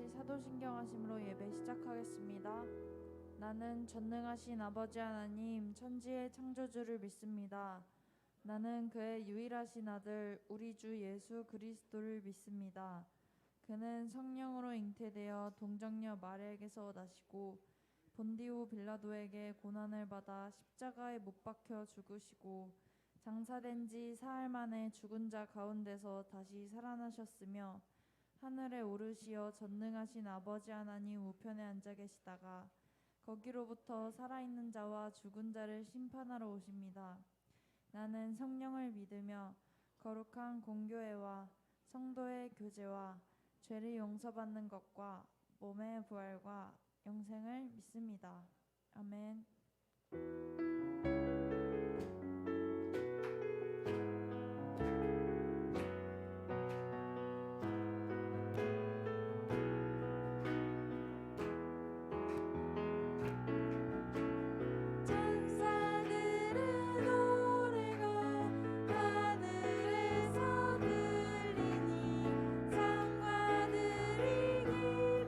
같이 사도신경 하심으로 예배 시작하겠습니다. 나는 전능하신 아버지 하나님 천지의 창조주를 믿습니다. 나는 그의 유일하신 아들 우리 주 예수 그리스도를 믿습니다. 그는 성령으로 잉태되어 동정녀 마리아에게서 나시고 본디오 빌라도에게 고난을 받아 십자가에 못 박혀 죽으시고 장사된 지 사흘 만에 죽은 자 가운데서 다시 살아나셨으며 하늘에 오르시어 전능하신 아버지 하나님 우편에 앉아 계시다가 거기로부터 살아있는 자와 죽은 자를 심판하러 오십니다. 나는 성령을 믿으며 거룩한 공교회와 성도의 교제와 죄를 용서받는 것과 몸의 부활과 영생을 믿습니다. 아멘.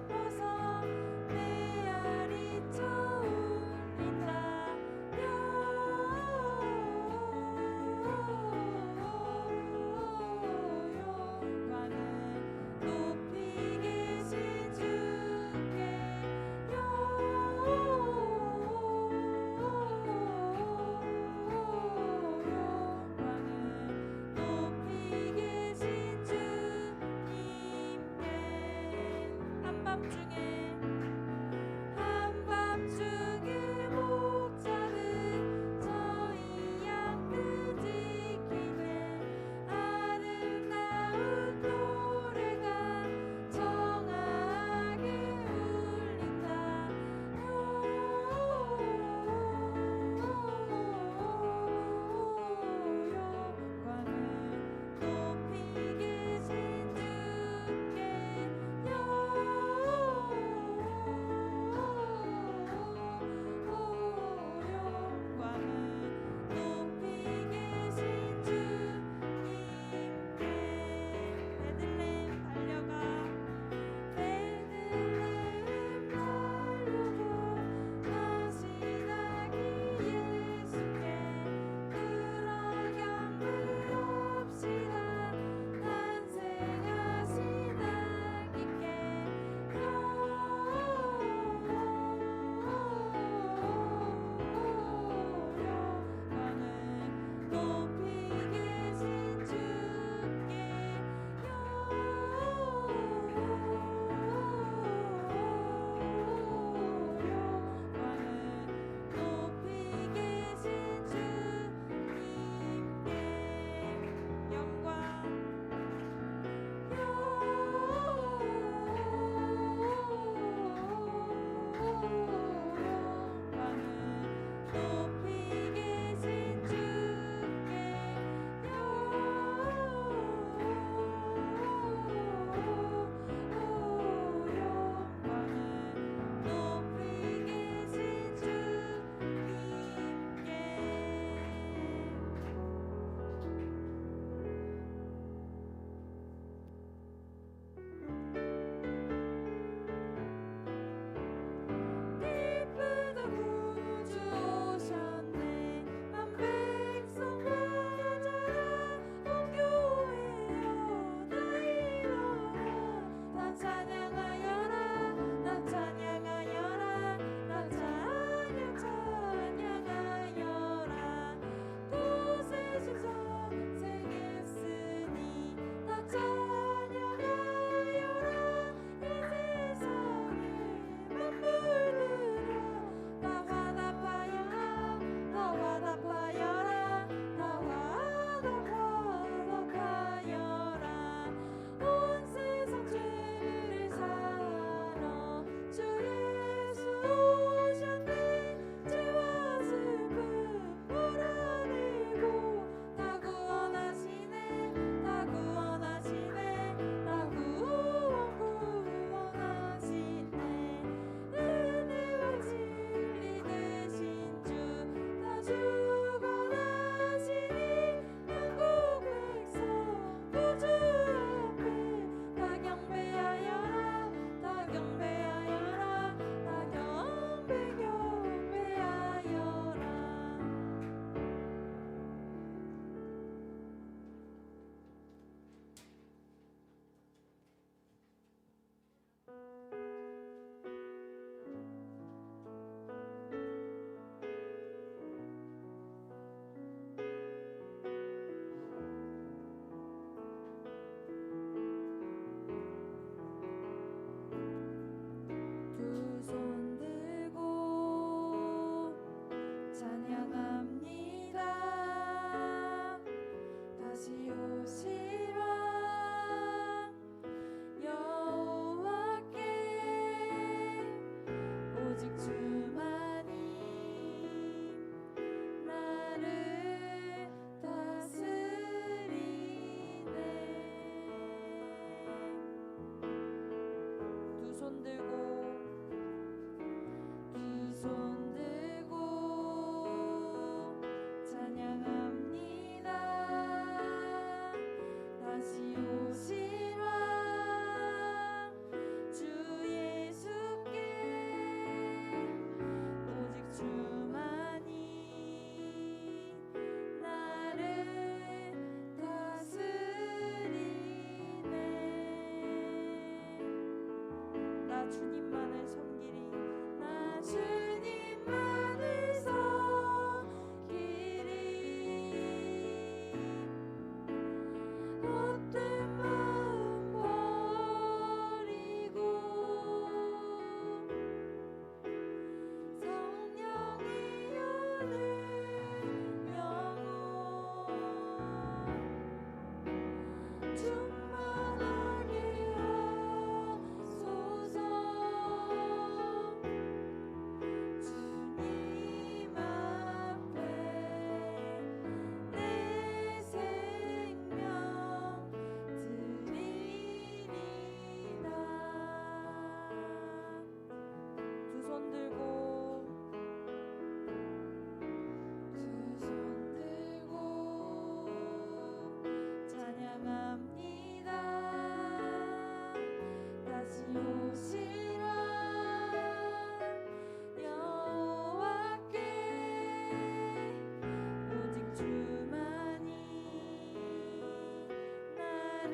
기뻐서 메아리 쳐 울린다. 손 들고 다시 오실 왕 주 예수께 오직 주만이 나를 다스리네. 나 주님만을 섬기리. 나 주님만을 섬기리. 헛된 마음 버리고 성령이 여는 영혼 충만하게 하소서. 주님 앞에 내 생명 드리리다. 두 손 들고 찬양합니다. 다시 오실 왕 여호와께 오직 주만이 나를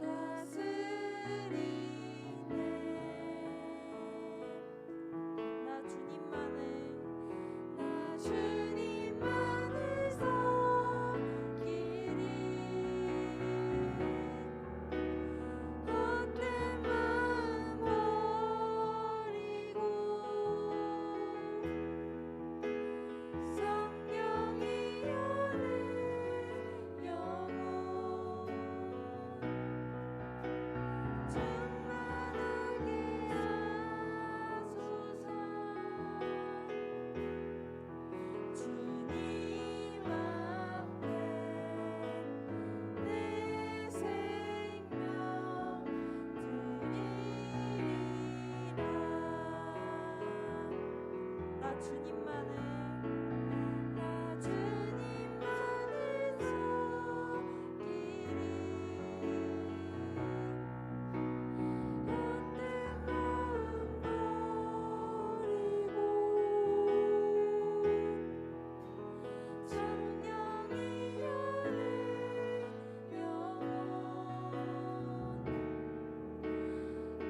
다스리네. 나 주님만을 섬기리. 헛된 마음 버리고 성령이 여는 영혼 충만하게 하소서. 주님 앞에 내 생명 드리리라. 나 주님만을 섬기리. 헛된 마음 버리고 성령이 여는 영혼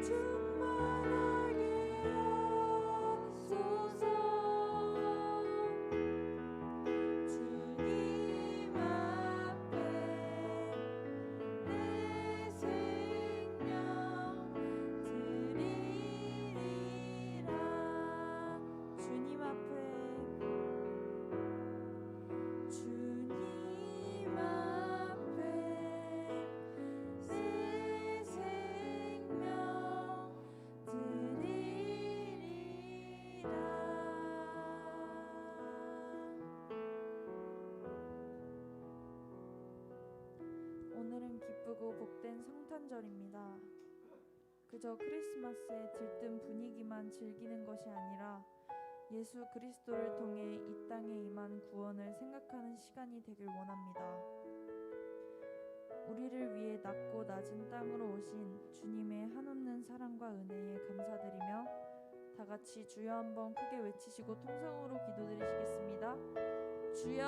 충만하게 하소서. 주님 앞에 내 생명 드리리라. 주님 앞에 주님 앞에 내 생명 드리리라. 오늘은 기쁘고 복된 성탄절입니다. 그저 크리스마스의 들뜬 분위기만 즐기는 것이 아니라 예수 그리스도를 통해 이 땅에 임한 구원을 생각하는 시간이 되길 원합니다. 우리를 위해 낮고 낮은 땅으로 오신 주님의 한없는 사랑과 은혜에 감사드리며 다 같이 주여 한번 크게 외치시고 통성으로 기도드리시겠습니다. 주여!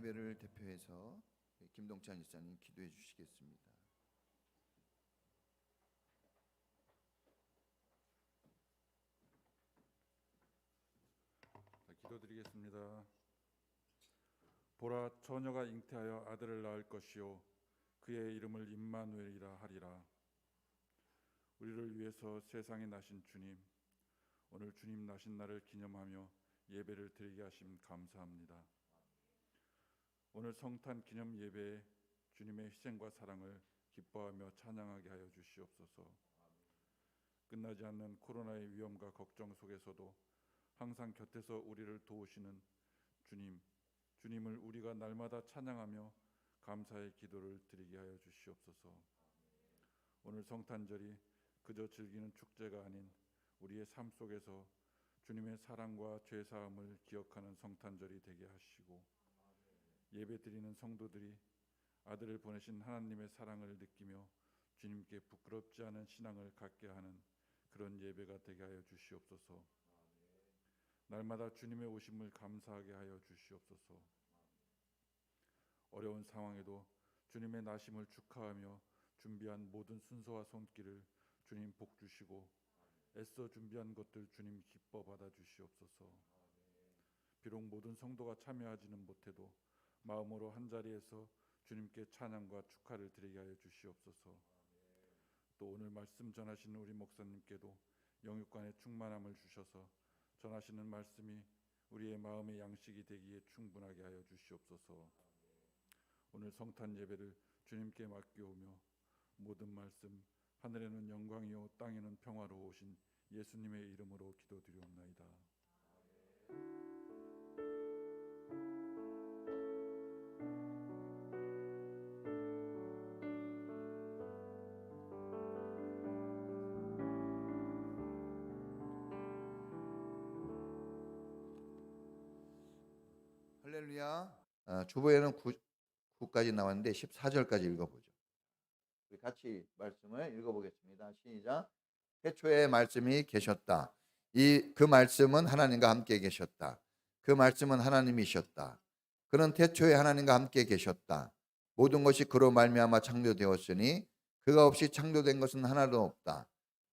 예배를 대표해서 김동찬 이사님 기도해 주시겠습니다. 기도드리겠습니다. 보라, 처녀가 잉태하여 아들을 낳을 것이요 그의 이름을 임마누엘이라 하리라. 우리를 위해서 세상에 나신 주님, 오늘 주님 나신 날을 기념하며 예배를 드리게 하심 감사합니다. 오늘 성탄 기념 예배에 주님의 희생과 사랑을 기뻐하며 찬양하게 하여 주시옵소서. 끝나지 않는 코로나의 위험과 걱정 속에서도 항상 곁에서 우리를 도우시는 주님을 우리가 날마다 찬양하며 감사의 기도를 드리게 하여 주시옵소서. 오늘 성탄절이 그저 즐기는 축제가 아닌 우리의 삶 속에서 주님의 사랑과 죄 사함을 기억하는 성탄절이 되게 하시고, 예배드리는 성도들이 아들을 보내신 하나님의 사랑을 느끼며 주님께 부끄럽지 않은 신앙을 갖게 하는 그런 예배가 되게 하여 주시옵소서. 날마다 주님의 오심을 감사하게 하여 주시옵소서. 어려운 상황에도 주님의 나심을 축하하며 준비한 모든 순서와 손길을 주님 복 주시고, 애써 준비한 것들 주님 기뻐 받아 주시옵소서. 비록 모든 성도가 참여하지는 못해도 마음으로 한자리에서 주님께 찬양과 축하를 드리게 하여 주시옵소서. 또 오늘 말씀 전하시는 우리 목사님께도 영육간의 충만함을 주셔서 전하시는 말씀이 우리의 마음의 양식이 되기에 충분하게 하여 주시옵소서. 오늘 성탄 예배를 주님께 맡겨오며 모든 말씀 하늘에는 영광이요 땅에는 평화로 오신 예수님의 이름으로 기도드리옵나이다. 할렐루야. 주보에는 9까지 나왔는데 14절까지 읽어보죠. 우리 같이 말씀을 읽어보겠습니다. 시작. 태초에 말씀이 계셨다. 그 말씀은 하나님과 함께 계셨다. 그 말씀은 하나님이셨다. 그는 태초에 하나님과 함께 계셨다. 모든 것이 그로 말미암아 창조되었으니 그가 없이 창조된 것은 하나도 없다.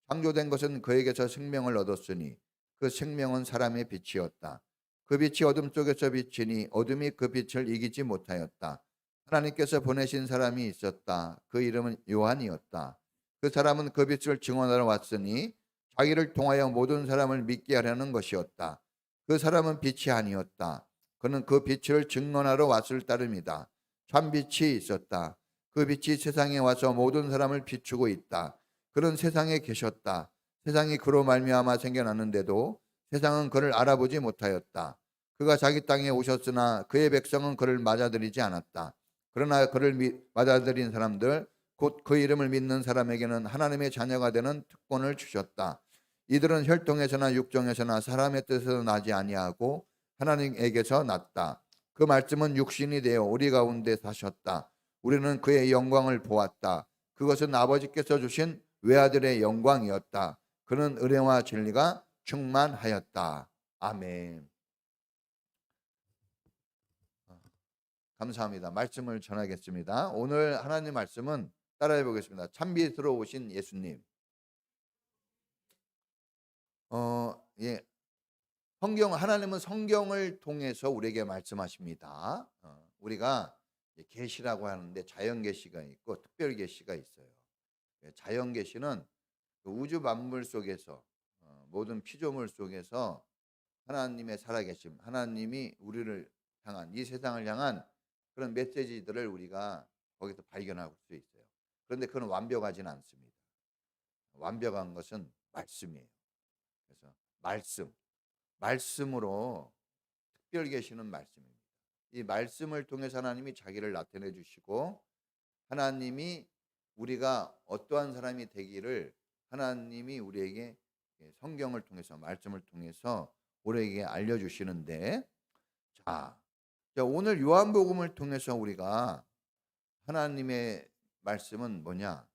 창조된 것은 그에게서 생명을 얻었으니 그 생명은 사람의 빛이었다. 그 빛이 어둠 속에서 비치니 어둠이 그 빛을 이기지 못하였다. 하나님께서 보내신 사람이 있었다. 그 이름은 요한이었다. 그 사람은 그 빛을 증언하러 왔으니 자기를 통하여 모든 사람을 믿게 하려는 것이었다. 그 사람은 빛이 아니었다. 그는 그 빛을 증언하러 왔을 따름이다. 참 빛이 있었다. 그 빛이 세상에 와서 모든 사람을 비추고 있다. 그는 세상에 계셨다. 세상이 그로 말미암아 생겨났는데도 세상은 그를 알아보지 못하였다. 그가 자기 땅에 오셨으나 그의 백성은 그를 맞아들이지 않았다. 그러나 그를 맞아들인 사람들, 곧 그 이름을 믿는 사람에게는 하나님의 자녀가 되는 특권을 주셨다. 이들은 혈통에서나 육정에서나 사람의 뜻에서 나지 아니하고 하나님에게서 났다. 그 말씀은 육신이 되어 우리 가운데 사셨다. 우리는 그의 영광을 보았다. 그것은 아버지께서 주신 외아들의 영광이었다. 그는 은혜와 진리가 충만하였다. 아멘. 감사합니다. 말씀을 전하겠습니다. 오늘 하나님 말씀은 따라해 보겠습니다. 참빛으로 오신 예수님. 하나님은 성경을 통해서 우리에게 말씀하십니다. 우리가 계시라고 하는데 자연 계시가 있고 특별 계시가 있어요. 자연 계시는 우주 만물 속에서 모든 피조물 속에서 하나님의 살아계심, 하나님이 우리를 향한 이 세상을 향한 그런 메시지들을 우리가 거기서 발견할 수 있어요. 그런데 그건 완벽하지는 않습니다. 완벽한 것은 말씀이에요. 그래서 말씀으로 특별 계시는 말씀입니다. 이 말씀을 통해서 하나님이 자기를 나타내 주시고 하나님이 우리가 어떠한 사람이 되기를 하나님이 우리에게 성경을 통해서 말씀을 통해서 우리에게 알려주시는데, 자 오늘 요한복음을 통해서 우리가 하나님의 말씀은 뭐냐?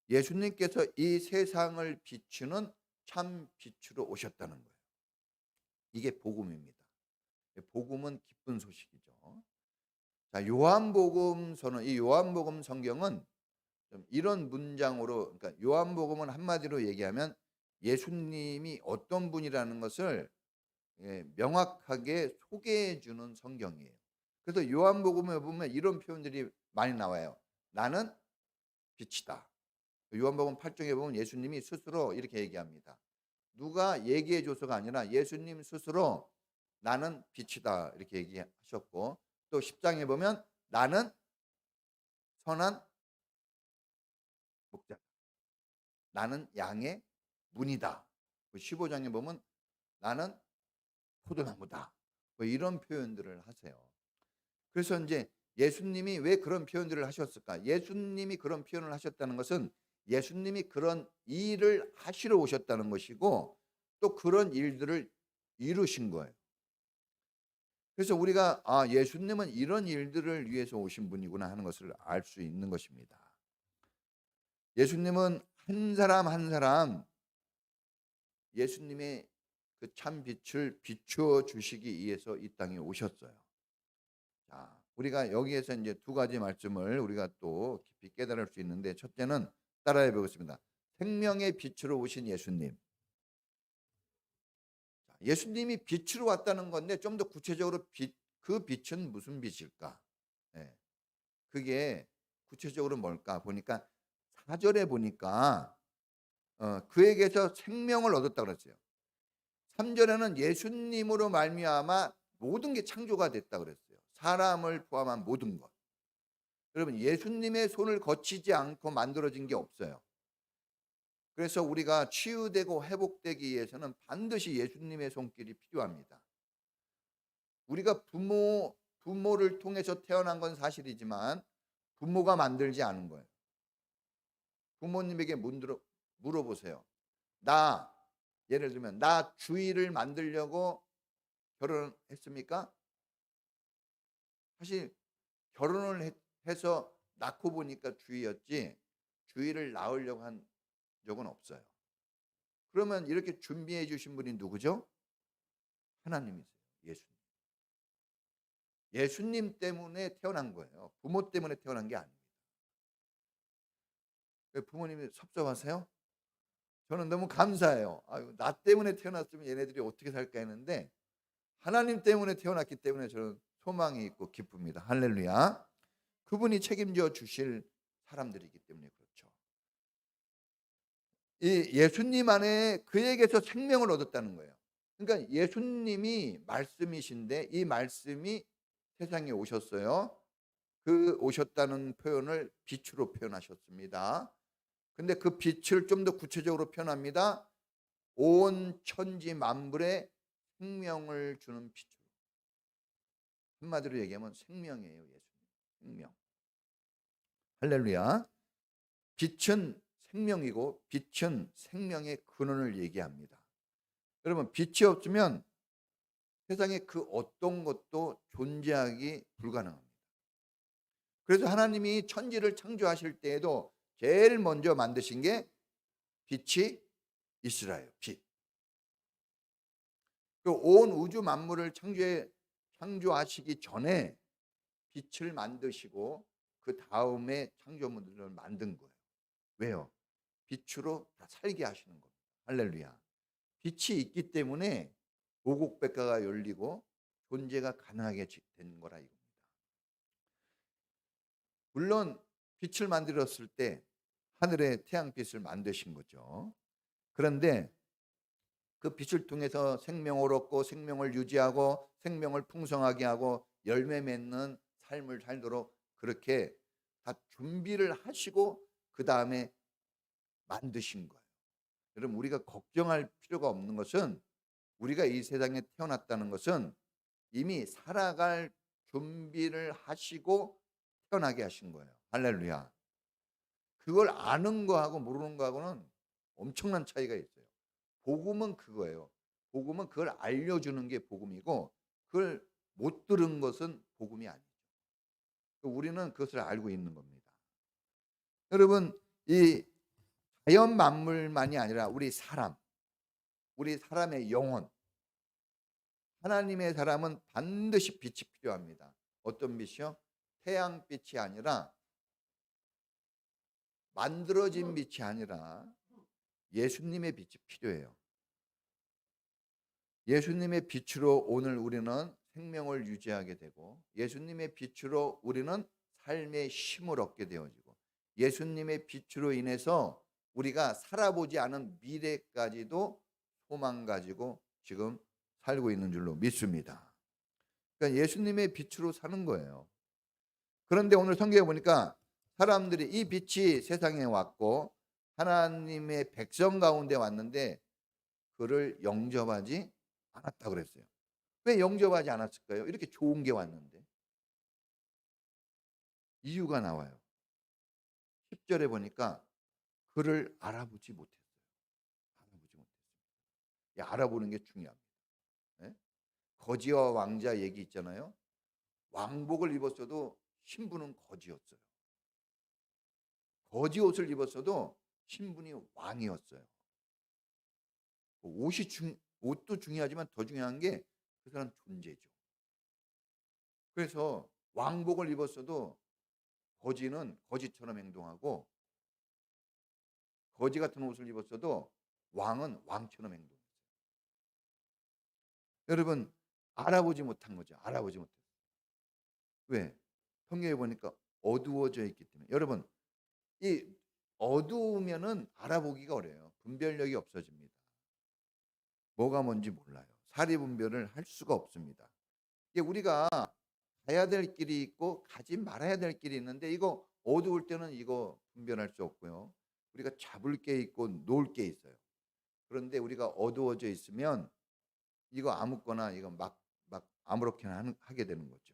예수님께서 이 세상을 비추는 참 빛으로 오셨다는 거예요. 이게 복음입니다. 복음은 기쁜 소식이죠. 자, 요한복음서는 이 요한복음 성경은 좀 이런 문장으로, 그러니까 요한복음은 한마디로 얘기하면 예수님이 어떤 분이라는 것을 명확하게 소개해 주는 성경이에요. 그래서 요한복음에 보면 이런 표현들이 많이 나와요. 나는 빛이다. 요한복음 8장에 보면 예수님이 스스로 이렇게 얘기합니다. 누가 얘기해 줘서가 아니라 예수님 스스로 나는 빛이다 이렇게 얘기하셨고, 또 10장에 보면 나는 선한 목자, 나는 양의 문이다. 15장에 보면 나는 포도나무다. 뭐 이런 표현들을 하세요. 그래서 이제 예수님이 왜 그런 표현들을 하셨을까? 예수님이 그런 표현을 하셨다는 것은 예수님이 그런 일을 하시러 오셨다는 것이고, 또 그런 일들을 이루신 거예요. 그래서 우리가 예수님은 이런 일들을 위해서 오신 분이구나 하는 것을 알 수 있는 것입니다. 예수님은 한 사람 한 사람 예수님의 그 참 빛을 비추어 주시기 위해서 이 땅에 오셨어요. 자, 우리가 여기에서 이제 두 가지 말씀을 우리가 또 깊이 깨달을 수 있는데, 첫째는 따라해 보겠습니다. 생명의 빛으로 오신 예수님. 예수님이 빛으로 왔다는 건데, 좀 더 구체적으로 그 빛은 무슨 빛일까? 예, 그게 구체적으로 뭘까 보니까 4절에 보니까 그에게서 생명을 얻었다고 그랬어요. 3절에는 예수님으로 말미암아 모든 게 창조가 됐다 그랬어요. 사람을 포함한 모든 것. 여러분, 예수님의 손을 거치지 않고 만들어진 게 없어요. 그래서 우리가 치유되고 회복되기 위해서는 반드시 예수님의 손길이 필요합니다. 우리가 부모를 통해서 태어난 건 사실이지만 부모가 만들지 않은 거예요. 부모님에게 물어보세요. 예를 들면 나 주희를 만들려고 결혼했습니까? 사실 결혼을 해서 낳고 보니까 주희였지 주희를 낳으려고 한 적은 없어요. 그러면 이렇게 준비해 주신 분이 누구죠? 하나님이세요. 예수님. 예수님 때문에 태어난 거예요. 부모 때문에 태어난 게 아닙니다. 부모님이 섭섭하세요? 저는 너무 감사해요. 나 때문에 태어났으면 얘네들이 어떻게 살까 했는데 하나님 때문에 태어났기 때문에 저는 소망이 있고 기쁩니다. 할렐루야. 그분이 책임져 주실 사람들이기 때문에 그렇죠. 이 예수님 안에 그에게서 생명을 얻었다는 거예요. 그러니까 예수님이 말씀이신데 이 말씀이 세상에 오셨어요. 그 오셨다는 표현을 빛으로 표현하셨습니다. 근데 그 빛을 좀 더 구체적으로 표현합니다. 온 천지 만물에 생명을 주는 빛으로. 한마디로 얘기하면 생명이에요. 예수님. 생명. 할렐루야. 빛은 생명이고 빛은 생명의 근원을 얘기합니다. 여러분, 빛이 없으면 세상에 그 어떤 것도 존재하기 불가능합니다. 그래서 하나님이 천지를 창조하실 때에도 제일 먼저 만드신 게 빛이 있으라요. 빛. 그 온 우주 만물을 창조하시기 전에 빛을 만드시고 그 다음에 창조물들을 만든 거예요. 왜요? 빛으로 다 살게 하시는 겁니다. 할렐루야. 빛이 있기 때문에 오곡백과가 열리고 존재가 가능하게 된 거라 이겁니다. 물론 빛을 만들었을 때 하늘에 태양빛을 만드신 거죠. 그런데 그 빛을 통해서 생명을 얻고 생명을 유지하고 생명을 풍성하게 하고 열매 맺는 삶을 살도록 그렇게 다 준비를 하시고 그 다음에 만드신 거예요. 여러분, 우리가 걱정할 필요가 없는 것은 우리가 이 세상에 태어났다는 것은 이미 살아갈 준비를 하시고 태어나게 하신 거예요. 할렐루야. 그걸 아는 거하고 모르는 거하고는 엄청난 차이가 있어요. 복음은 그거예요. 복음은 그걸 알려주는 게 복음이고 그걸 못 들은 것은 복음이 아니죠. 우리는 그것을 알고 있는 겁니다. 여러분, 이 자연 만물만이 아니라 우리 사람의 영혼, 하나님의 사람은 반드시 빛이 필요합니다. 어떤 빛이요? 태양빛이 아니라 만들어진 빛이 아니라 예수님의 빛이 필요해요. 예수님의 빛으로 오늘 우리는 생명을 유지하게 되고 예수님의 빛으로 우리는 삶의 힘을 얻게 되어지고 예수님의 빛으로 인해서 우리가 살아보지 않은 미래까지도 소망 가지고 지금 살고 있는 줄로 믿습니다. 그러니까 예수님의 빛으로 사는 거예요. 그런데 오늘 성경에 보니까 사람들이 이 빛이 세상에 왔고 하나님의 백성 가운데 왔는데 그를 영접하지 않았다 그랬어요. 왜 영접하지 않았을까요? 이렇게 좋은 게 왔는데. 이유가 나와요. 10절에 보니까 그를 알아보지 못했어요. 알아보지 못했어요. 알아보는 게 중요합니다. 네? 거지와 왕자 얘기 있잖아요. 왕복을 입었어도 신분은 거지였어요. 거지 옷을 입었어도 신분이 왕이었어요. 옷도 중요하지만 더 중요한 게 그 사람 존재죠. 그래서 왕복을 입었어도 거지는 거지처럼 행동하고 거지 같은 옷을 입었어도 왕은 왕처럼 행동했어요. 여러분 알아보지 못한 거죠. 알아보지 못했어요. 왜? 성경에 보니까 어두워져 있기 때문에. 여러분 이 어두우면은 알아보기가 어려워요. 분별력이 없어집니다. 뭐가 뭔지 몰라요. 사리 분별을 할 수가 없습니다. 이게 우리가 가야 될 길이 있고 가지 말아야 될 길이 있는데 이거 어두울 때는 이거 분별할 수 없고요. 우리가 잡을 게 있고 놓을 게 있어요. 그런데 우리가 어두워져 있으면 이거 아무거나 이거 막 아무렇게나 하게 되는 거죠.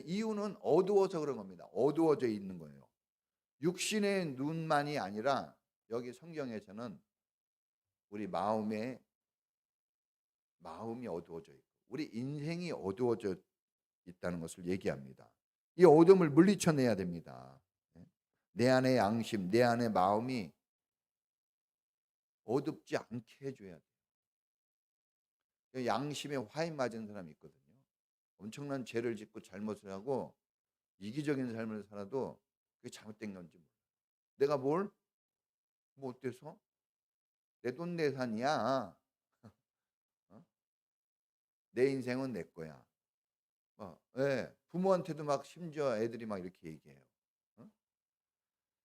이유는 어두워서 그런 겁니다. 어두워져 있는 거예요. 육신의 눈만이 아니라 여기 성경에서는 우리 마음이 어두워져 있고 우리 인생이 어두워져 있다는 것을 얘기합니다. 이 어둠을 물리쳐내야 됩니다. 내 안의 양심, 내 안의 마음이 어둡지 않게 해줘야 돼요. 양심에 화인 맞은 사람이 있거든요. 엄청난 죄를 짓고 잘못을 하고 이기적인 삶을 살아도 그게 잘못된 건지 몰라요. 내가 뭐 어때서? 내 돈 내산이야. 내 인생은 내 거야. 부모한테도 막 심지어 애들이 막 이렇게 얘기해요.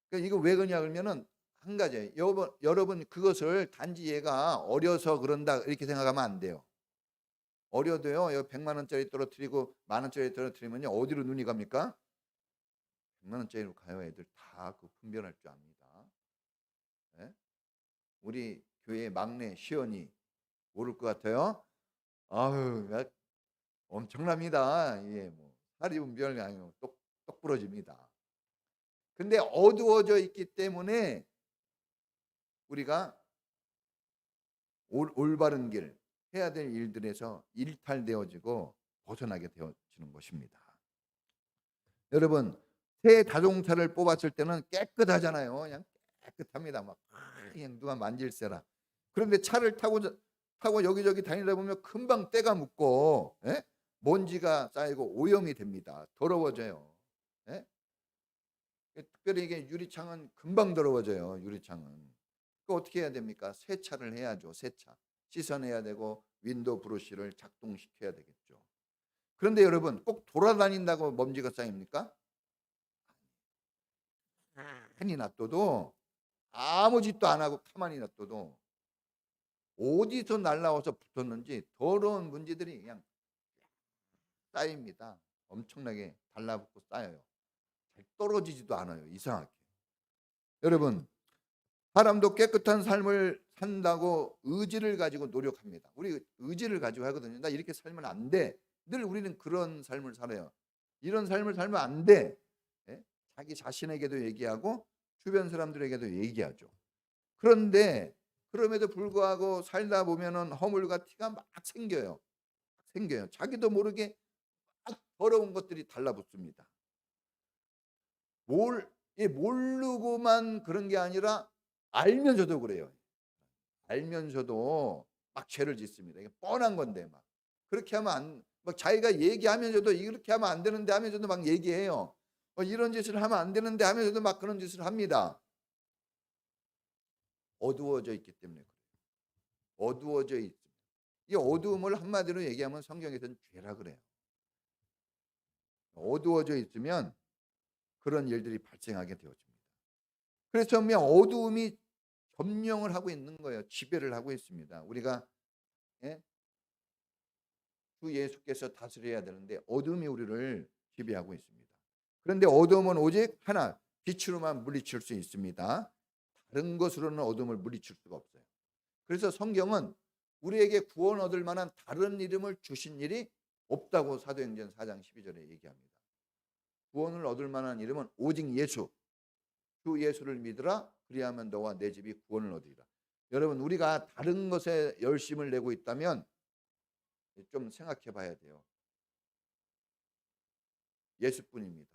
그러니까 이거 왜 그러냐 그러면은 한 가지예요. 여러분 그것을 단지 얘가 어려서 그런다 이렇게 생각하면 안 돼요. 어려도요. 여기 100만 원짜리 떨어뜨리고 만 원짜리 떨어뜨리면요. 어디로 눈이 갑니까? 100만 원짜리로 가요. 애들 다 그 분별할 줄 압니다. 네? 우리 교회 막내 시연이 모를 것 같아요. 아유, 엄청납니다. 예, 뭐 사리 분별이 아니고 똑 부러집니다. 근데 어두워져 있기 때문에 우리가 올바른 길 해야 될 일들에서 일탈되어지고 벗어나게 되어지는 것입니다. 여러분 새 자동차를 뽑았을 때는 깨끗하잖아요. 그냥 깨끗합니다. 막 그냥 누가 만질세라. 그런데 차를 타고 여기저기 다니다 보면 금방 때가 묻고 먼지가 쌓이고 오염이 됩니다. 더러워져요. 특별히 이게 유리창은 금방 더러워져요. 유리창은. 그 어떻게 해야 됩니까? 세차를 해야죠. 세차. 씻어내야 되고 윈도우 브러쉬를 작동시켜야 되겠죠. 그런데 여러분 꼭 돌아다닌다고 먼지가 쌓입니까? 가만히 놔둬도 아무 짓도 안 하고 가만히 놔둬도 어디서 날라와서 붙었는지 더러운 먼지들이 그냥 쌓입니다. 엄청나게 달라붙고 쌓여요. 잘 떨어지지도 않아요. 이상하게. 여러분 사람도 깨끗한 삶을 산다고 의지를 가지고 노력합니다. 우리 의지를 가지고 하거든요. 나 이렇게 살면 안 돼. 늘 우리는 그런 삶을 살아요. 이런 삶을 살면 안 돼. 자기 자신에게도 얘기하고 주변 사람들에게도 얘기하죠. 그런데 그럼에도 불구하고 살다 보면은 허물과 티가 막 생겨요. 자기도 모르게 막 더러운 것들이 달라붙습니다. 모르고만 그런 게 아니라 알면서도 그래요. 알면서도 막 죄를 짓습니다. 이게 뻔한 건데 막 그렇게 하면 막 자기가 얘기하면서도 이렇게 하면 안 되는데 하면서도 막 얘기해요. 이런 짓을 하면 안 되는데 하면서도 막 그런 짓을 합니다. 어두워져 있기 때문에 그래요. 어두워져 있. 이 어두움을 한마디로 얘기하면 성경에서는 죄라 그래요. 어두워져 있으면 그런 일들이 발생하게 되어집니다. 그래서 그냥 어두움이 점령을 하고 있는 거예요. 지배를 하고 있습니다. 우리가 예? 주 예수께서 다스려야 되는데 어둠이 우리를 지배하고 있습니다. 그런데 어둠은 오직 하나, 빛으로만 물리칠 수 있습니다. 다른 것으로는 어둠을 물리칠 수가 없어요. 그래서 성경은 우리에게 구원 얻을 만한 다른 이름을 주신 일이 없다고 사도행전 4장 12절에 얘기합니다. 구원을 얻을 만한 이름은 오직 예수, 주 예수를 믿으라. 그리하면 너와 내 집이 구원을 얻으리라. 여러분, 우리가 다른 것에 열심을 내고 있다면 좀 생각해 봐야 돼요. 예수뿐입니다.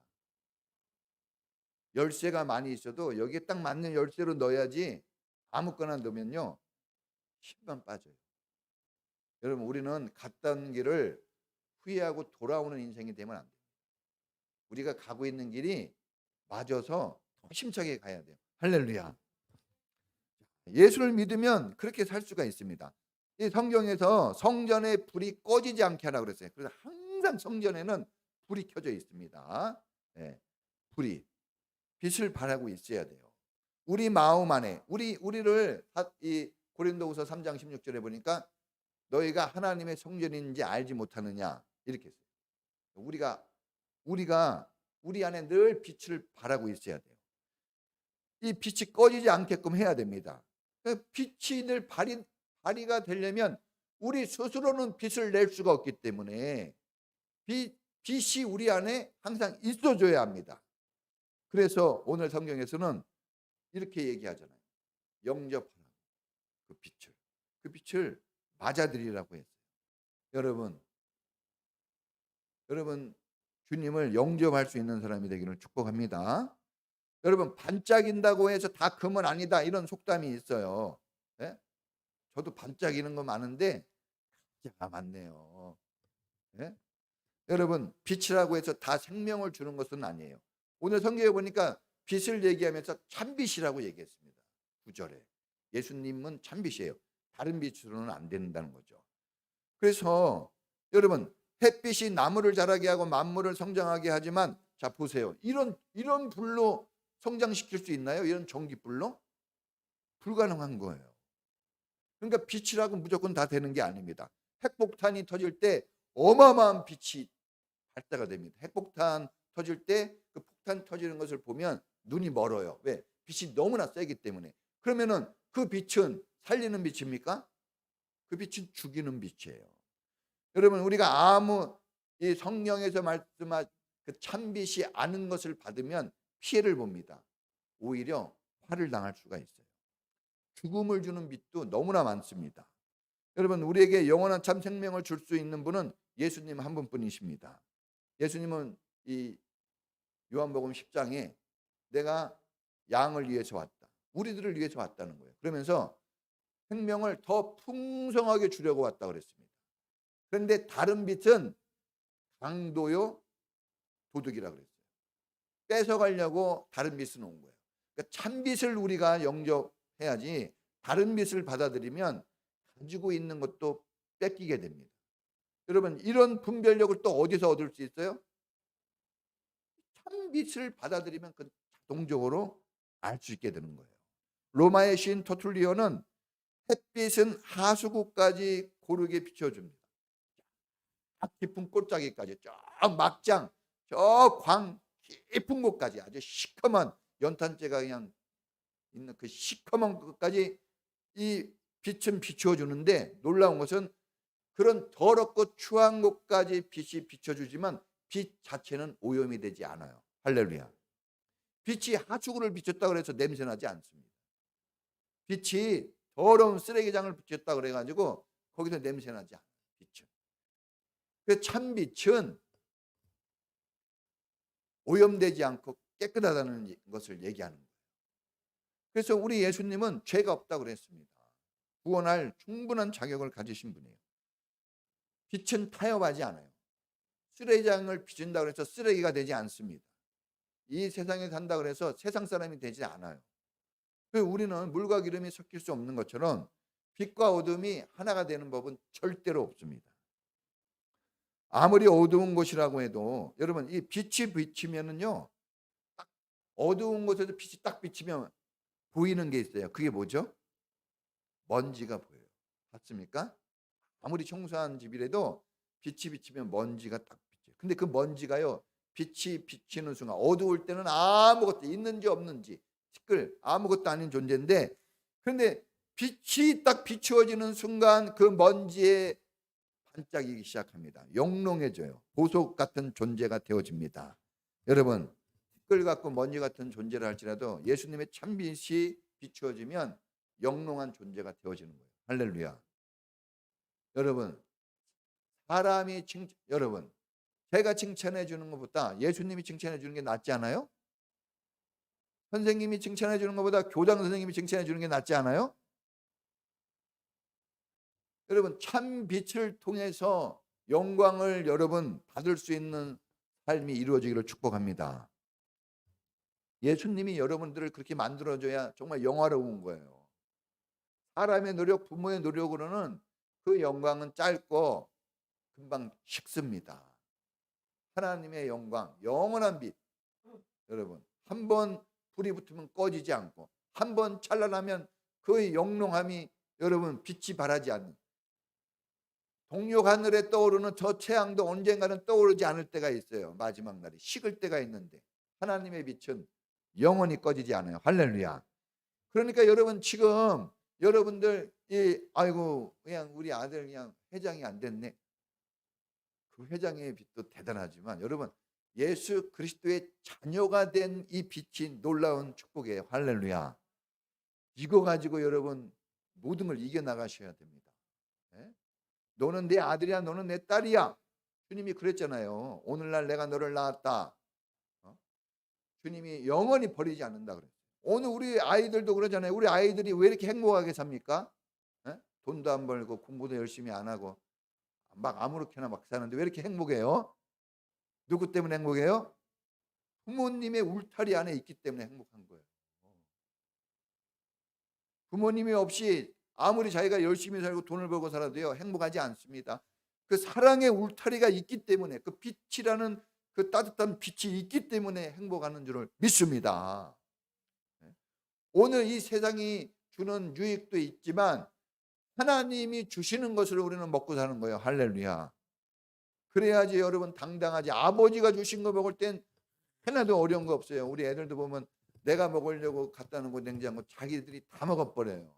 열쇠가 많이 있어도 여기에 딱 맞는 열쇠로 넣어야지 아무거나 넣으면요 힘만 빠져요. 여러분, 우리는 갔던 길을 후회하고 돌아오는 인생이 되면 안 돼요. 우리가 가고 있는 길이 맞아서 더 힘차게 가야 돼요. 할렐루야. 예수를 믿으면 그렇게 살 수가 있습니다. 이 성경에서 성전에 불이 꺼지지 않게 하라고 그랬어요. 그래서 항상 성전에는 불이 켜져 있습니다. 네, 불이 빛을 발하고 있어야 돼요. 우리 마음 안에 우리를 이 고린도후서 3장 16절에 보니까 너희가 하나님의 성전인지 알지 못하느냐 이렇게 했어요. 우리가 우리 안에 늘 빛을 발하고 있어야 돼요. 이 빛이 꺼지지 않게끔 해야 됩니다. 빛이 늘 발휘가 되려면 우리 스스로는 빛을 낼 수가 없기 때문에 빛이 우리 안에 항상 있어줘야 합니다. 그래서 오늘 성경에서는 이렇게 얘기하잖아요. 영접하라. 그 빛을 맞아들이라고 했어요. 여러분 주님을 영접할 수 있는 사람이 되기를 축복합니다. 여러분, 반짝인다고 해서 다 금은 아니다 이런 속담이 있어요. 예? 저도 반짝이는 거 많은데 진짜 많네요. 예? 여러분, 빛이라고 해서 다 생명을 주는 것은 아니에요. 오늘 성경에 보니까 빛을 얘기하면서 참빛이라고 얘기했습니다. 9절에 예수님은 참빛이에요. 다른 빛으로는 안 된다는 거죠. 그래서 여러분, 햇빛이 나무를 자라게 하고 만물을 성장하게 하지만 자 보세요. 이런 불로 성장시킬 수 있나요? 이런 전기불로? 불가능한 거예요. 그러니까 빛이라고 무조건 다 되는 게 아닙니다. 핵폭탄이 터질 때 어마어마한 빛이 발사가 됩니다. 핵폭탄 터질 때 그 폭탄 터지는 것을 보면 눈이 멀어요. 왜? 빛이 너무나 세기 때문에. 그러면은 그 빛은 살리는 빛입니까? 그 빛은 죽이는 빛이에요. 여러분, 우리가 이 성경에서 말씀한 그 참빛이 아는 것을 받으면 피해를 봅니다. 오히려 화를 당할 수가 있어요. 죽음을 주는 빛도 너무나 많습니다. 여러분, 우리에게 영원한 참 생명을 줄 수 있는 분은 예수님 한 분뿐이십니다. 예수님은 이 요한복음 10장에 내가 양을 위해서 왔다. 우리들을 위해서 왔다는 거예요. 그러면서 생명을 더 풍성하게 주려고 왔다 그랬습니다. 그런데 다른 빛은 강도요 도둑이라 그랬어요. 뺏어가려고 다른 빛은 온 거예요. 그러니까 참빛을 우리가 영접해야지 다른 빛을 받아들이면 가지고 있는 것도 뺏기게 됩니다. 여러분, 이런 분별력을 또 어디서 얻을 수 있어요? 참빛을 받아들이면 그 자동적으로 알 수 있게 되는 거예요. 로마의 시인 터툴리오는 햇빛은 하수구까지 고르게 비춰줍니다. 깊은 골짜기까지, 저 막장, 저 광 깊은 곳까지 아주 시커먼 연탄재가 그냥 있는 그 시커먼 곳까지 이 빛은 비춰주는데 놀라운 것은 그런 더럽고 추한 곳까지 빛이 비춰주지만 빛 자체는 오염이 되지 않아요. 할렐루야. 빛이 하수구를 비췄다고 해서 냄새나지 않습니다. 빛이 더러운 쓰레기장을 비췄다 그래가지고 거기서 냄새나지 않아요. 빛은. 그 참빛은 오염되지 않고 깨끗하다는 것을 얘기하는 거예요. 그래서 우리 예수님은 죄가 없다고 그랬습니다. 구원할 충분한 자격을 가지신 분이에요. 빛은 타협하지 않아요. 쓰레기장을 비춘다고 해서 쓰레기가 되지 않습니다. 이 세상에 산다고 해서 세상 사람이 되지 않아요. 우리는 물과 기름이 섞일 수 없는 것처럼 빛과 어둠이 하나가 되는 법은 절대로 없습니다. 아무리 어두운 곳이라고 해도 여러분, 이 빛이 비치면은요, 딱 어두운 곳에서 빛이 딱 비치면 보이는 게 있어요. 그게 뭐죠? 먼지가 보여요. 봤습니까? 아무리 청소한 집이라도 빛이 비치면 먼지가 딱 비쳐요. 근데 그 먼지가요, 빛이 비치는 순간, 어두울 때는 아무것도 있는지 없는지 티끌 아무것도 아닌 존재인데, 그런데 빛이 딱 비추어지는 순간 그 먼지에 반짝이기 시작합니다. 영롱해져요. 보석 같은 존재가 되어집니다. 여러분, 티끌 같고 먼지 같은 존재를 할지라도 예수님의 참빛이 비추어지면 영롱한 존재가 되어지는 거예요. 할렐루야. 여러분, 여러분, 제가 칭찬해 주는 것보다 예수님이 칭찬해 주는 게 낫지 않아요? 선생님이 칭찬해 주는 것보다 교장 선생님이 칭찬해 주는 게 낫지 않아요? 여러분, 참 빛을 통해서 영광을 여러분 받을 수 있는 삶이 이루어지기를 축복합니다. 예수님이 여러분들을 그렇게 만들어줘야 정말 영화로운 거예요. 사람의 노력, 부모의 노력으로는 그 영광은 짧고 금방 식습니다. 하나님의 영광, 영원한 빛. 여러분, 한번 불이 붙으면 꺼지지 않고, 한번 찬란하면 그 영롱함이 여러분 빛이 바라지 않는, 동력 하늘에 떠오르는 저 태양도 언젠가는 떠오르지 않을 때가 있어요. 마지막 날이 식을 때가 있는데 하나님의 빛은 영원히 꺼지지 않아요. 할렐루야. 그러니까 여러분, 지금 여러분들 아이고 그냥 우리 아들 그냥 회장이 안 됐네. 그 회장의 빛도 대단하지만 여러분, 예수 그리스도의 자녀가 된 이 빛이 놀라운 축복이에요. 할렐루야. 이거 가지고 여러분 모든 걸 이겨나가셔야 됩니다. 네? 너는 내 아들이야, 너는 내 딸이야. 주님이 그랬잖아요. 오늘날 내가 너를 낳았다. 주님이 영원히 버리지 않는다 그랬어요. 오늘 우리 아이들도 그러잖아요. 우리 아이들이 왜 이렇게 행복하게 삽니까? 돈도 안 벌고 공부도 열심히 안 하고 막 아무렇게나 막 사는데 왜 이렇게 행복해요? 누구 때문에 행복해요? 부모님의 울타리 안에 있기 때문에 행복한 거예요. 부모님이 없이 아무리 자기가 열심히 살고 돈을 벌고 살아도요, 행복하지 않습니다. 그 사랑의 울타리가 있기 때문에, 그 빛이라는 그 따뜻한 빛이 있기 때문에 행복하는 줄을 믿습니다. 오늘 이 세상이 주는 유익도 있지만 하나님이 주시는 것을 우리는 먹고 사는 거예요. 할렐루야. 그래야지 여러분 당당하지. 아버지가 주신 거 먹을 땐 하나도 어려운 거 없어요. 우리 애들도 보면 내가 먹으려고 갖다 놓은 거 냉장고 자기들이 다 먹어버려요.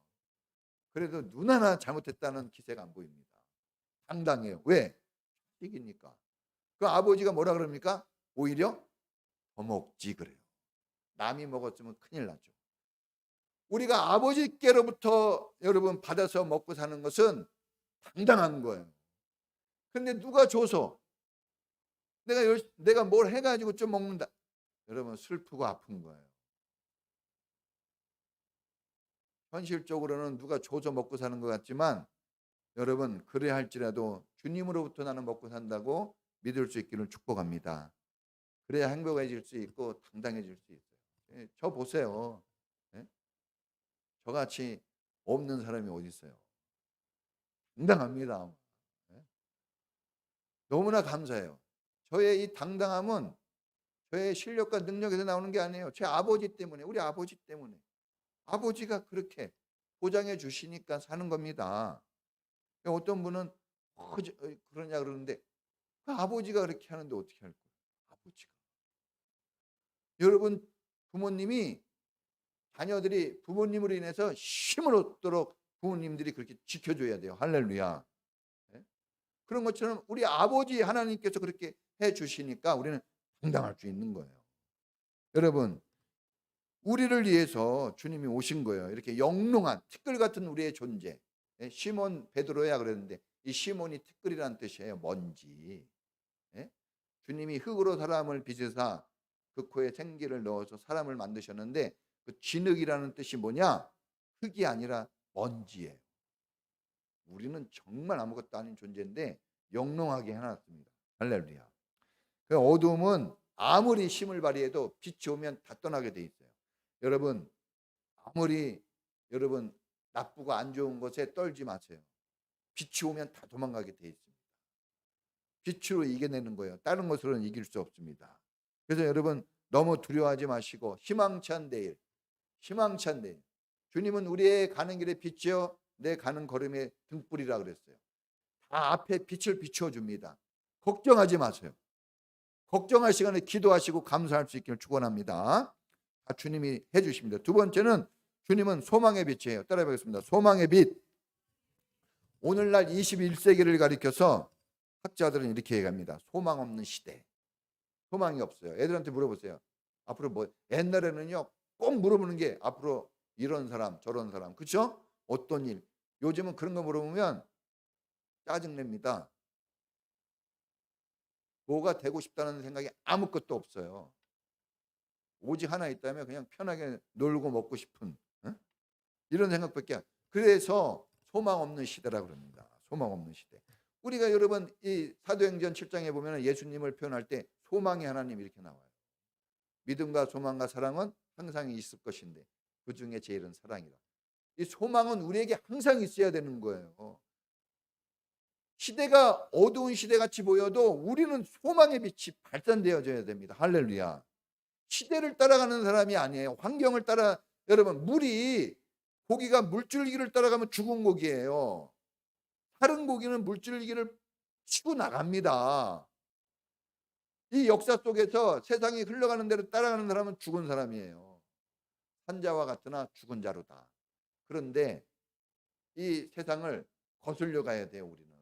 그래도 눈 하나 잘못했다는 기세가 안 보입니다. 당당해요. 왜? 이기니까. 그 아버지가 뭐라 그럽니까? 오히려 더 먹지 그래요. 남이 먹었으면 큰일 나죠. 우리가 아버지께로부터 여러분 받아서 먹고 사는 것은 당당한 거예요. 근데 누가 줘서 내가 뭘 해가지고 좀 먹는다. 여러분 슬프고 아픈 거예요. 현실적으로는 누가 줘서 먹고 사는 것 같지만 여러분 그래야 할지라도 주님으로부터 나는 먹고 산다고 믿을 수 있기를 축복합니다. 그래야 행복해질 수 있고 당당해질 수 있어요. 저 보세요. 저같이 없는 사람이 어디 있어요? 당당합니다. 너무나 감사해요. 저의 이 당당함은 저의 실력과 능력에서 나오는 게 아니에요. 제 아버지 때문에, 우리 아버지 때문에. 아버지가 그렇게 보장해 주시니까 사는 겁니다. 어떤 분은 그러냐 그러는데 아버지가 그렇게 하는데 어떻게 할 거예요? 아버지가. 여러분 부모님이 자녀들이 부모님으로 인해서 힘을 얻도록 부모님들이 그렇게 지켜줘야 돼요. 할렐루야. 그런 것처럼 우리 아버지 하나님께서 그렇게 해 주시니까 우리는 당당할 수 있는 거예요. 여러분 우리를 위해서 주님이 오신 거예요. 이렇게 영롱한 티끌 같은 우리의 존재. 시몬 베드로야 그랬는데 이 시몬이 티끌이라는 뜻이에요. 먼지. 주님이 흙으로 사람을 빚으사 그 코에 생기를 넣어서 사람을 만드셨는데 그 진흙이라는 뜻이 뭐냐? 흙이 아니라 먼지예요. 우리는 정말 아무것도 아닌 존재인데 영롱하게 해놨습니다. 할렐루야. 그 어두움은 아무리 힘을 발휘해도 빛이 오면 다 떠나게 돼 있어요. 여러분, 아무리 여러분 나쁘고 안 좋은 것에 떨지 마세요. 빛이 오면 다 도망가게 돼 있습니다. 빛으로 이겨내는 거예요. 다른 것으로는 이길 수 없습니다. 그래서 여러분 너무 두려워하지 마시고 희망찬 내일, 희망찬 내일. 주님은 우리의 가는 길의 빛이요 내 가는 걸음의 등불이라 그랬어요. 다 앞에 빛을 비춰줍니다. 걱정하지 마세요. 걱정할 시간에 기도하시고 감사할 수 있기를 축원합니다. 주님이 해주십니다. 두 번째는 주님은 소망의 빛이에요. 따라해보겠습니다. 소망의 빛. 오늘날 21세기를 가리켜서 학자들은 이렇게 얘기합니다. 소망 없는 시대. 소망이 없어요. 애들한테 물어보세요. 앞으로 뭐 옛날에는요 꼭 물어보는 게 앞으로 이런 사람 저런 사람 그렇죠? 어떤 일. 요즘은 그런 거 물어보면 짜증냅니다. 뭐가 되고 싶다는 생각이 아무것도 없어요. 오직 하나 있다면 그냥 편하게 놀고 먹고 싶은 이런 생각밖에 그래서 소망 없는 시대라고 그럽니다. 소망 없는 시대. 우리가 여러분 이 사도행전 7장에 보면 예수님을 표현할 때 소망의 하나님 이렇게 나와요. 믿음과 소망과 사랑은 항상 있을 것인데 그 중에 제일은 사랑이라. 이 소망은 우리에게 항상 있어야 되는 거예요. 시대가 어두운 시대같이 보여도 우리는 소망의 빛이 발산되어져야 됩니다. 할렐루야. 시대를 따라가는 사람이 아니에요. 환경을 따라 여러분 물이 고기가 물줄기를 따라가면 죽은 고기예요. 다른 고기는 물줄기를 치고 나갑니다. 이 역사 속에서 세상이 흘러가는 대로 따라가는 사람은 죽은 사람이에요. 산자와 같으나 죽은 자로다. 그런데 이 세상을 거슬려 가야 돼요. 우리는.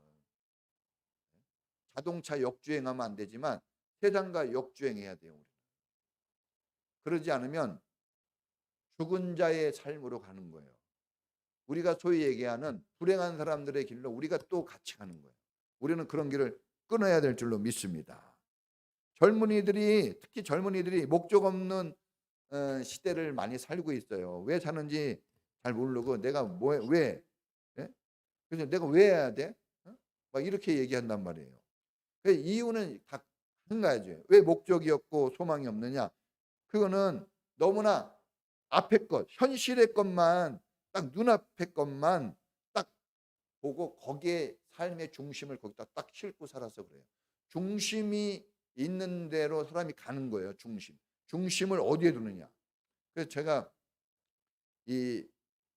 자동차 역주행하면 안 되지만 세상과 역주행해야 돼요. 우리는. 그러지 않으면 죽은 자의 삶으로 가는 거예요. 우리가 소위 얘기하는 불행한 사람들의 길로 우리가 또 같이 가는 거예요. 우리는 그런 길을 끊어야 될 줄로 믿습니다. 젊은이들이 특히 젊은이들이 목적 없는 시대를 많이 살고 있어요. 왜 사는지 잘 모르고 내가 왜 그래서 내가 왜 해야 돼? 막 이렇게 얘기한단 말이에요. 그 이유는 다 한 가지예요. 왜 목적이 없고 소망이 없느냐? 그거는 너무나 앞에 것, 현실의 것만 딱 눈앞의 것만 딱 보고 거기에 삶의 중심을 거기다 딱 싣고 살아서 그래요. 중심이 있는 대로 사람이 가는 거예요. 중심을 어디에 두느냐. 그래서 제가 이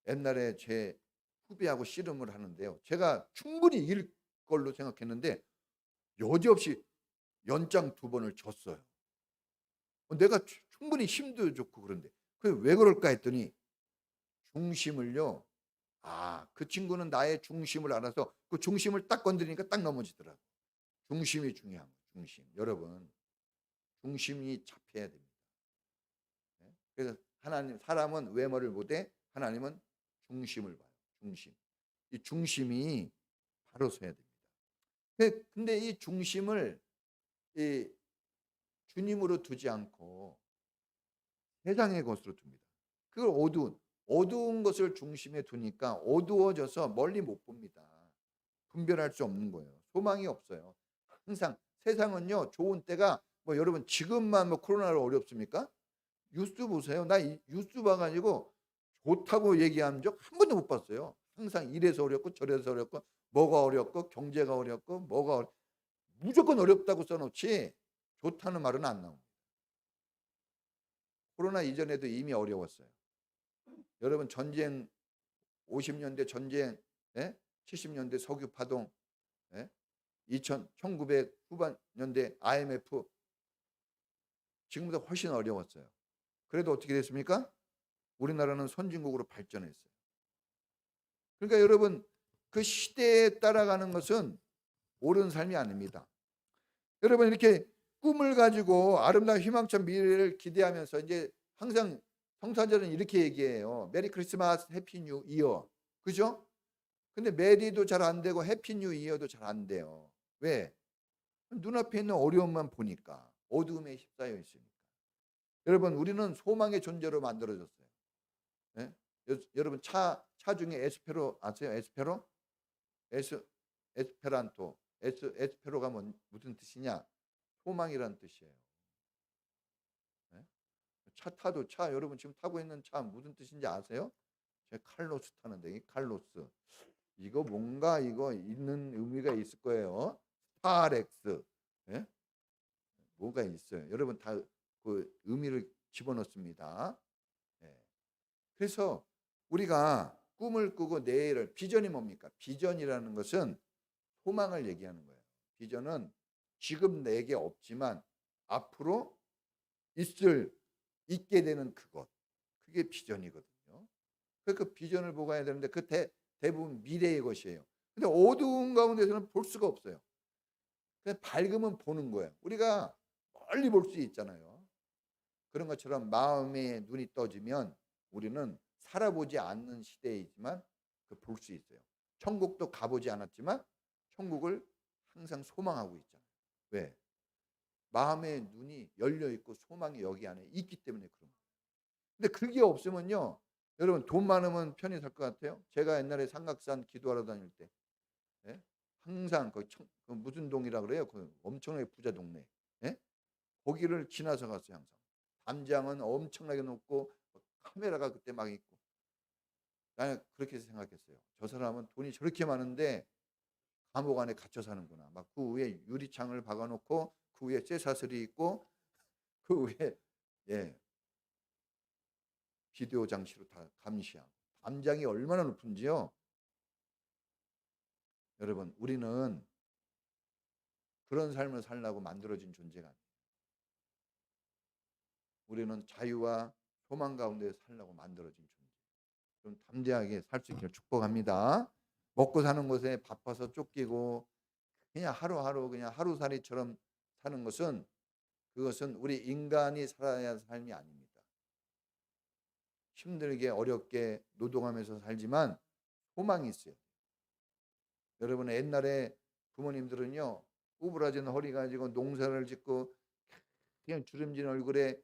옛날에 제 후배하고 씨름을 하는데요. 제가 충분히 이길 걸로 생각했는데 여지없이 연장 2번을 졌어요. 내가 충분히 힘도 좋고 그런데 그게 왜 그럴까 했더니 중심을요. 그 친구는 나의 중심을 알아서 그 중심을 딱 건드리니까 딱 넘어지더라고. 중심이 중요한 거예요. 중심. 여러분 중심이 잡혀야 됩니다. 그래서 하나님 사람은 외모를 보되 하나님은 중심을 봐요. 중심. 이 중심이 바로 서야 됩니다. 근데 이 중심을 이 주님으로 두지 않고 세상의 것으로 둡니다. 그걸 어두운 것을 중심에 두니까 어두워져서 멀리 못 봅니다. 분별할 수 없는 거예요. 소망이 없어요. 항상 세상은요 좋은 때가 뭐 여러분 지금만 뭐 코로나로 어렵습니까? 뉴스 보세요. 나 뉴스 봐가지고 좋다고 얘기한 적 한 번도 못 봤어요. 항상 이래서 어렵고 저래서 어렵고 뭐가 어렵고 경제가 어렵고 무조건 어렵다고 써놓지 좋다는 말은 안 나옵니다. 코로나 이전에도 이미 어려웠어요. 여러분 전쟁 50년대 전쟁 70년대 석유 파동 1900 후반 년대 IMF 지금보다 훨씬 어려웠어요. 그래도 어떻게 됐습니까? 우리나라는 선진국으로 발전했어요. 그러니까 여러분 그 시대에 따라가는 것은 옳은 삶이 아닙니다. 여러분 이렇게 꿈을 가지고 아름다운 희망찬 미래를 기대하면서 이제 항상 성사절은 이렇게 얘기해요. 메리 크리스마스 해피 뉴 이어. 그죠? 근데 메리도 잘 안 되고 해피 뉴 이어도 잘 안 돼요. 왜? 눈앞에 있는 어려움만 보니까 어두움에 휩싸여 있으니까. 여러분 우리는 소망의 존재로 만들어졌어요. 여러분 차 중에 에스페로 아세요? 에스페로? 에스페란토. 에스페로가 무슨 뜻이냐? 소망이란 뜻이에요. 네? 차 타도 여러분 지금 타고 있는 차 무슨 뜻인지 아세요? 제 칼로스 타는데 이 칼로스 이거 뭔가 이거 있는 의미가 있을 거예요. 스타렉스. 예? 뭐가 있어요. 여러분 다 그 의미를 집어넣습니다. 예. 그래서 우리가 꿈을 꾸고 내일을 비전이 뭡니까? 비전이라는 것은 소망을 얘기하는 거예요. 비전은 지금 내게 없지만 앞으로 있게 되는 그것. 그게 비전이거든요. 그 비전을 보고 해야 되는데 그 대부분 미래의 것이에요. 근데 어두운 가운데서는 볼 수가 없어요. 그냥 밝으면 보는 거예요. 우리가 멀리 볼 수 있잖아요. 그런 것처럼 마음의 눈이 떠지면 우리는 살아보지 않는 시대이지만 볼 수 있어요. 천국도 가보지 않았지만 천국을 항상 소망하고 있잖아요. 왜? 마음의 눈이 열려 있고 소망이 여기 안에 있기 때문에 그런 거예요. 근데 그게 없으면요. 여러분 돈 많으면 편히 살 것 같아요. 제가 옛날에 삼각산 기도하러 다닐 때 예? 항상 그 무슨 동이라 그래요? 그 엄청나게 부자 동네. 예? 거기를 지나서 갔어요 항상. 담장은 엄청나게 높고 카메라가 그때 막 있고 나는 그렇게 생각했어요. 저 사람은 돈이 저렇게 많은데 감옥 안에 갇혀 사는구나. 막 그 위에 유리창을 박아놓고 그 위에 쇠사슬이 있고 그 위에 예 비디오 장치로 다 감시하고 담장이 얼마나 높은지요. 여러분 우리는 그런 삶을 살라고 만들어진 존재가 아니에요. 우리는 자유와 소망 가운데 살라고 만들어진 존재. 좀 담대하게 살 수 있기를 축복합니다. 먹고 사는 것에 바빠서 쫓기고 그냥 하루하루 그냥 하루살이처럼 사는 것은 그것은 우리 인간이 살아야 할 삶이 아닙니다. 힘들게 어렵게 노동하면서 살지만 소망이 있어요. 여러분 옛날에 부모님들은요 구부라진 허리 가지고 농사를 짓고 그냥 주름진 얼굴에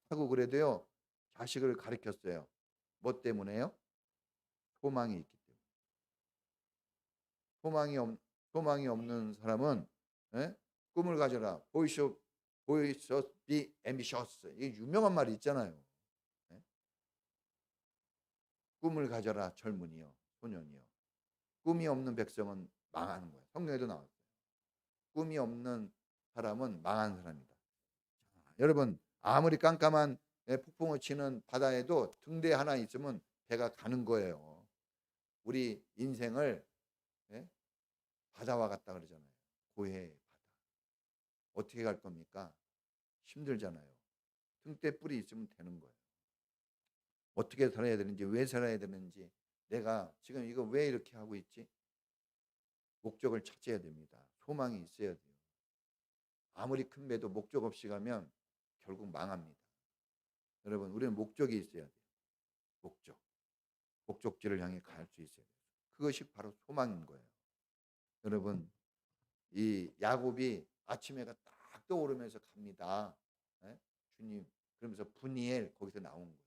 하고 그래도요 자식을 가르쳤어요. 뭐 때문에요? 소망이 있기 때문에. 소망이 없는 사람은 예? 꿈을 가져라. 보이셔 be ambitious. 이게 유명한 말이 있잖아요. 예? 꿈을 가져라 젊은이여 소년이여. 꿈이 없는 백성은 망하는 거예요. 성경에도 나왔어요. 꿈이 없는 사람은 망한 사람이다. 여러분 아무리 깜깜한 폭풍을 치는 바다에도 등대 하나 있으면 배가 가는 거예요. 우리 인생을 예? 바다와 같다 그러잖아요. 고해의 바다. 어떻게 갈 겁니까? 힘들잖아요. 등대 뿔이 있으면 되는 거예요. 어떻게 살아야 되는지 왜 살아야 되는지 내가 지금 이거 왜 이렇게 하고 있지? 목적을 찾아야 됩니다. 소망이 있어야 돼요. 아무리 큰 배도 목적 없이 가면 결국 망합니다. 여러분 우리는 목적이 있어야 돼요. 목적지를 향해 갈 수 있어야 돼요. 그것이 바로 소망인 거예요. 여러분 이 야곱이 아침 해가 딱 떠오르면서 갑니다. 예? 주님 그러면서 분이엘 거기서 나온 거예요.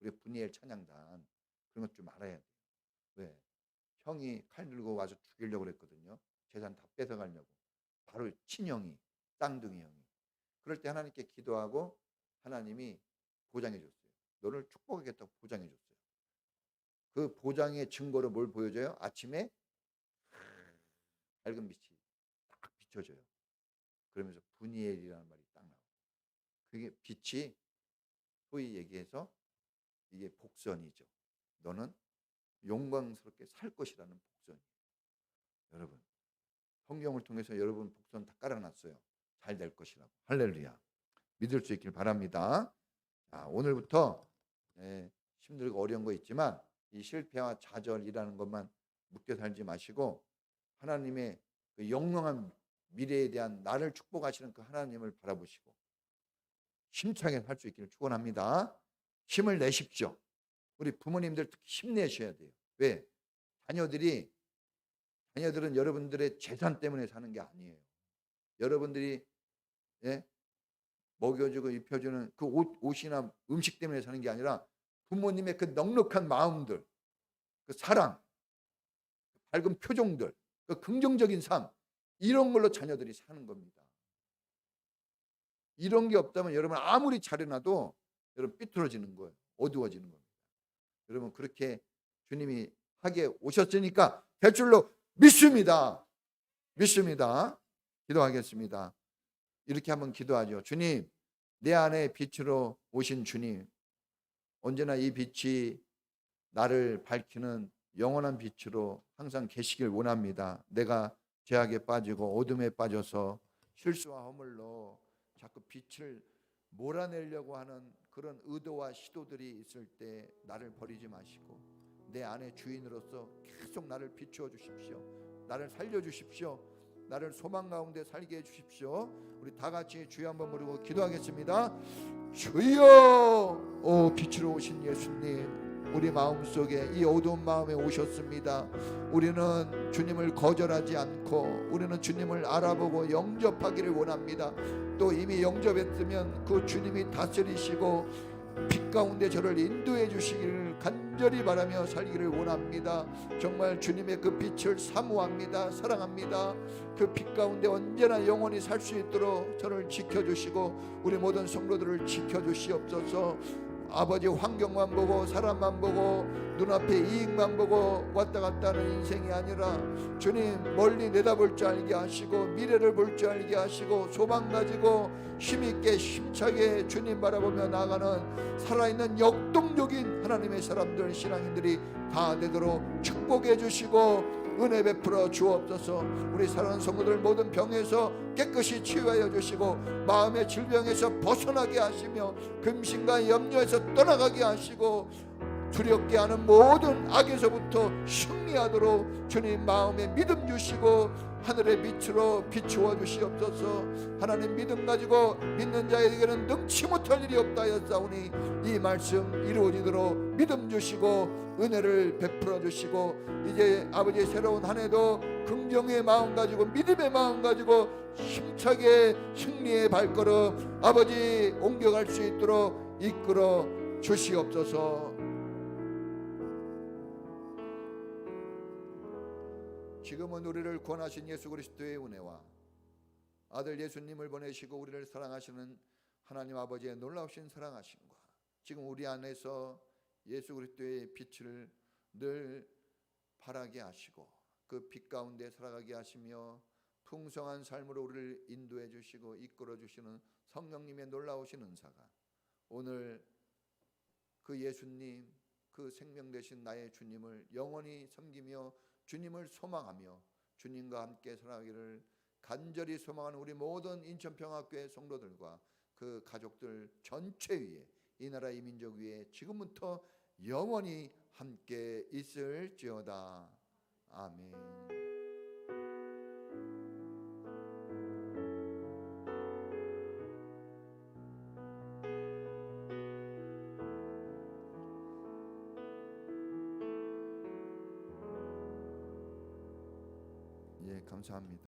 우리 분이엘 찬양단 그런 것 좀 알아야 돼요. 왜? 형이 칼 들고 와서 죽이려고 그랬거든요. 재산 다 뺏어가려고. 바로 친형이 쌍둥이 형이. 그럴 때 하나님께 기도하고 하나님이 보장해 줬어요. 너를 축복하겠다고 보장해 줬어요. 그 보장의 증거로 뭘 보여줘요? 아침에 밝은 빛이 딱 비춰져요. 그러면서 분이엘이라는 말이 딱 나와요. 그게 빛이 소위 얘기해서 이게 복선이죠. 너는 영광스럽게 살 것이라는 복선이에요. 여러분 성경을 통해서 여러분 복선 다 깔아놨어요. 잘 될 것이라고. 할렐루야. 믿을 수 있길 바랍니다. 오늘부터 힘들고 어려운 거 있지만 이 실패와 좌절이라는 것만 묶여 살지 마시고 하나님의 그 영롱한 미래에 대한 나를 축복하시는 그 하나님을 바라보시고 힘차게 살 수 있기를 축원합니다. 힘을 내십시오. 우리 부모님들 특히 힘내셔야 돼요. 왜? 자녀들은 여러분들의 재산 때문에 사는 게 아니에요. 여러분들이 먹여주고 입혀주는 그 옷이나 음식 때문에 사는 게 아니라 부모님의 그 넉넉한 마음들, 그 사랑, 밝은 표정들, 그 긍정적인 삶 이런 걸로 자녀들이 사는 겁니다. 이런 게 없다면 여러분 아무리 잘해놔도 여러분 삐뚤어지는 거예요. 어두워지는 겁니다. 여러분 그렇게 주님이 하게 오셨으니까 될 줄로 믿습니다. 믿습니다. 기도하겠습니다. 이렇게 한번 기도하죠. 주님, 내 안에 빛으로 오신 주님, 언제나 이 빛이 나를 밝히는 영원한 빛으로 항상 계시길 원합니다. 내가 죄악에 빠지고 어둠에 빠져서 실수와 허물로 자꾸 빛을 몰아내려고 하는 그런 의도와 시도들이 있을 때 나를 버리지 마시고 내 안에 주인으로서 계속 나를 비추어 주십시오. 나를 살려 주십시오. 나를 소망 가운데 살게 해 주십시오. 우리 다 같이 주여 한번 부르고 기도하겠습니다. 주여, 오 빛으로 오신 예수님, 우리 마음속에 이 어두운 마음에 오셨습니다. 우리는 주님을 거절하지 않고 우리는 주님을 알아보고 영접하기를 원합니다. 또 이미 영접했으면 그 주님이 다스리시고 빛 가운데 저를 인도해 주시기를 간절히 바라며 살기를 원합니다. 정말 주님의 그 빛을 사모합니다. 사랑합니다. 그 빛 가운데 언제나 영원히 살 수 있도록 저를 지켜주시고 우리 모든 성도들을 지켜주시옵소서. 아버지 환경만 보고 사람만 보고 눈앞에 이익만 보고 왔다 갔다 하는 인생이 아니라 주님 멀리 내다볼 줄 알게 하시고 미래를 볼 줄 알게 하시고 소망 가지고 힘있게 힘차게 주님 바라보며 나가는 살아있는 역동적인 하나님의 사람들 신앙인들이 다 되도록 축복해 주시고 은혜 베풀어 주옵소서. 우리 사랑하는 성도들 모든 병에서 깨끗이 치유하여 주시고 마음의 질병에서 벗어나게 하시며 금신과 염려에서 떠나가게 하시고 두렵게 하는 모든 악에서부터 승리하도록 주님 마음에 믿음 주시고 하늘의 빛으로 비추어 주시옵소서. 하나님 믿음 가지고 믿는 자에게는 능치 못할 일이 없다 하였사오니 이 말씀 이루어지도록 믿음 주시고 은혜를 베풀어 주시고 이제 아버지의 새로운 한 해도 긍정의 마음 가지고 믿음의 마음 가지고 힘차게 승리의 발걸음 아버지 옮겨갈 수 있도록 이끌어 주시옵소서. 지금은 우리를 구원하신 예수 그리스도의 은혜와 아들 예수님을 보내시고 우리를 사랑하시는 하나님 아버지의 놀라우신 사랑하심과 지금 우리 안에서 예수 그리스도의 빛을 늘 발하게 하시고 그 빛 가운데 살아가게 하시며 풍성한 삶으로 우리를 인도해 주시고 이끌어 주시는 성령님의 놀라우신 은사가 오늘 그 예수님 그 생명 되신 나의 주님을 영원히 섬기며 주님을 소망하며 주님과 함께 살아가기를 간절히 소망하는 우리 모든 인천평화교회 성도들과 그 가족들 전체 위에 이 나라 이 민족 위에 지금부터 영원히 함께 있을지어다. 아멘. 예, 감사합니다.